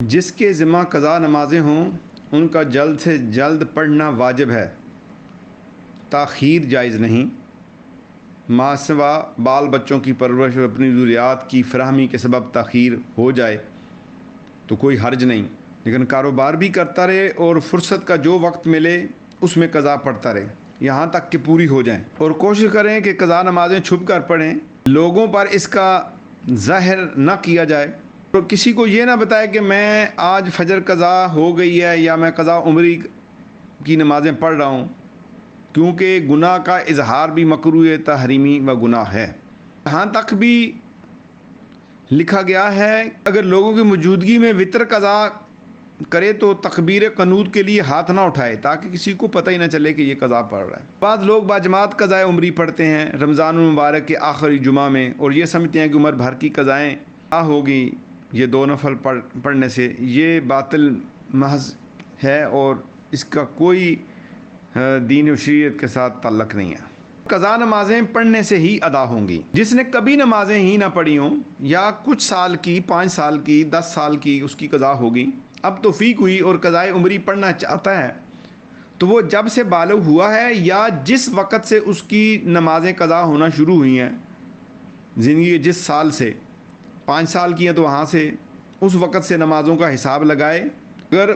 جس کے ذمہ قضا نمازیں ہوں ان کا جلد سے جلد پڑھنا واجب ہے، تاخیر جائز نہیں۔ ماں سوا بال بچوں کی پرورش اور اپنی ضروریات کی فراہمی کے سبب تاخیر ہو جائے تو کوئی حرج نہیں، لیکن کاروبار بھی کرتا رہے اور فرصت کا جو وقت ملے اس میں قضا پڑھتا رہے یہاں تک کہ پوری ہو جائیں، اور کوشش کریں کہ قضا نمازیں چھپ کر پڑھیں، لوگوں پر اس کا ظاہر نہ کیا جائے، تو کسی کو یہ نہ بتائے کہ میں آج فجر قضا ہو گئی ہے یا میں قضا عمری کی نمازیں پڑھ رہا ہوں، کیونکہ گناہ کا اظہار بھی مکروہ تحریمی و گناہ ہے۔ یہاں تک بھی لکھا گیا ہے اگر لوگوں کی موجودگی میں وتر قضا کرے تو تکبیر قنوت کے لیے ہاتھ نہ اٹھائے تاکہ کسی کو پتہ ہی نہ چلے کہ یہ قضا پڑھ رہا ہے۔ بعض لوگ باجماعت قضائے عمری پڑھتے ہیں رمضان المبارک کے آخری جمعہ میں، اور یہ سمجھتے ہیں کہ عمر بھر کی قضائیں ہوگی یہ 2 نفل پڑھنے سے۔ یہ باطل محض ہے اور اس کا کوئی دین و شریعت کے ساتھ تعلق نہیں ہے۔ قضا نمازیں پڑھنے سے ہی ادا ہوں گی۔ جس نے کبھی نمازیں ہی نہ پڑھی ہوں یا کچھ سال کی، 5 سال کی، 10 سال کی اس کی قضا ہوگی، اب توفیق ہوئی اور قضائے عمری پڑھنا چاہتا ہے تو وہ جب سے بالغ ہوا ہے یا جس وقت سے اس کی نمازیں قضا ہونا شروع ہوئی ہیں، زندگی کے جس سال سے 5 سال کی ہیں تو وہاں سے اس وقت سے نمازوں کا حساب لگائے۔ اگر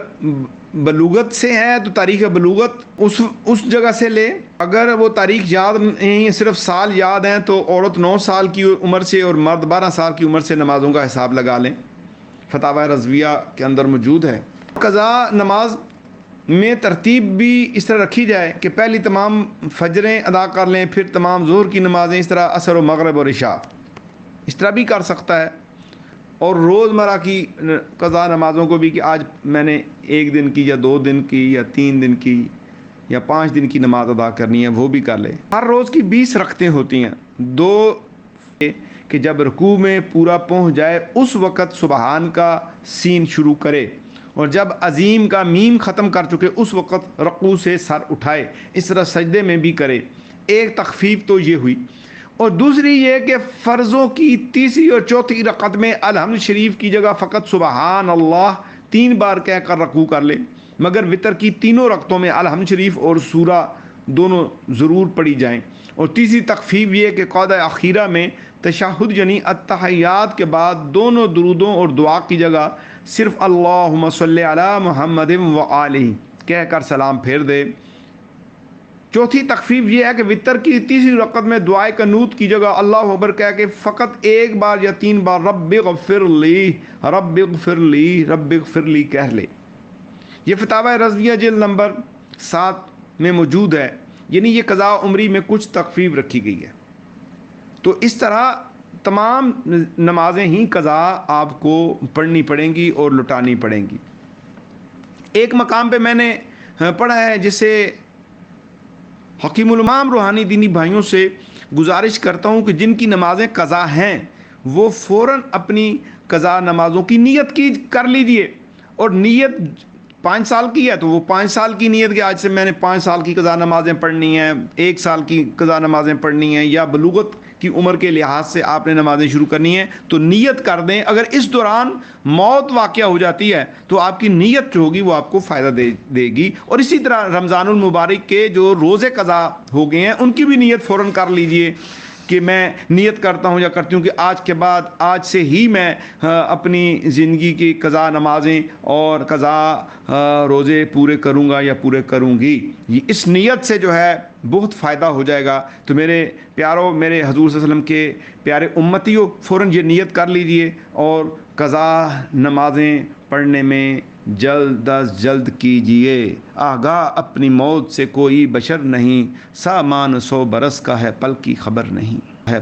بلوغت سے ہے تو تاریخ بلوغت اس جگہ سے لے، اگر وہ تاریخ یاد نہیں، صرف سال یاد ہیں، تو عورت 9 سال کی عمر سے اور مرد 12 سال کی عمر سے نمازوں کا حساب لگا لیں، فتاوی رضویہ کے اندر موجود ہے۔ قضا نماز میں ترتیب بھی اس طرح رکھی جائے کہ پہلی تمام فجریں ادا کر لیں، پھر تمام ظہر کی نمازیں، اس طرح عصر و مغرب اور عشاء، اس طرح بھی کر سکتا ہے۔ اور روزمرہ کی قضا نمازوں کو بھی کہ آج میں نے 1 دن کی یا 2 دن کی یا 3 دن کی یا 5 دن کی نماز ادا کرنی ہے، وہ بھی کر لے۔ ہر روز کی 20 رکعتیں ہوتی ہیں، 2 کہ جب رکوع میں پورا پہنچ جائے اس وقت سبحان کا سین شروع کرے، اور جب عظیم کا میم ختم کر چکے اس وقت رکوع سے سر اٹھائے، اس طرح سجدے میں بھی کرے۔ ایک تخفیف تو یہ ہوئی، اور دوسری یہ کہ فرضوں کی 3 اور 4 رکعت میں الحمد شریف کی جگہ فقط سبحان اللہ 3 بار کہہ کر رکوع کر لے، مگر وتر کی 3 رکعتوں میں الحمد شریف اور سورہ دونوں ضرور پڑھی جائیں۔ اور تیسری تخفیف یہ کہ قعدہ اخیرہ میں تشہد یعنی اتحیات کے بعد دونوں درودوں اور دعا کی جگہ صرف اللہم صلی علی محمد و آلہ کہہ کر سلام پھیر دے۔ چوتھی تخفیف یہ ہے کہ وتر کی 3 رکعت میں دعائے قنوت کی جگہ اللہ اکبر کہہ کے فقط 1 بار یا 3 بار رب اغفر لی رب اغفر لی رب اغفر لی کہہ لے۔ یہ فتاوی رضویہ جلد نمبر 7 میں موجود ہے، یعنی یہ قضاء عمری میں کچھ تخفیف رکھی گئی ہے۔ تو اس طرح تمام نمازیں ہی قضا آپ کو پڑھنی پڑیں گی اور لٹانی پڑیں گی۔ ایک مقام پہ میں نے پڑھا ہے جسے حکیم الامام روحانی دینی بھائیوں سے گزارش کرتا ہوں کہ جن کی نمازیں قضا ہیں وہ فوراً اپنی قضا نمازوں کی نیت کر لیجئے، اور نیت 5 سال کی ہے تو وہ 5 سال کی نیت کہ آج سے میں نے 5 سال کی قضا نمازیں پڑھنی ہیں، 1 سال کی قضا نمازیں پڑھنی ہیں، یا بلوغت کی عمر کے لحاظ سے آپ نے نمازیں شروع کرنی ہیں تو نیت کر دیں۔ اگر اس دوران موت واقعہ ہو جاتی ہے تو آپ کی نیت جو ہوگی وہ آپ کو فائدہ دے گی۔ اور اسی طرح رمضان المبارک کے جو روزے قضا ہو گئے ہیں ان کی بھی نیت فوراً کر لیجئے کہ میں نیت کرتا ہوں یا کرتی ہوں کہ آج کے بعد آج سے ہی میں اپنی زندگی کی قضا نمازیں اور قضا روزے پورے کروں گا یا پورے کروں گی۔ یہ اس نیت سے جو ہے بہت فائدہ ہو جائے گا۔ تو میرے پیاروں، میرے حضور صلی اللہ علیہ وسلم کے پیارے امتیوں، فوراً یہ نیت کر لیجئے اور قضا نمازیں پڑھنے میں جلد از جلد کیجئے۔ آگاہ اپنی موت سے کوئی بشر نہیں، سامان 100 برس کا ہے پل کی خبر نہیں ہے۔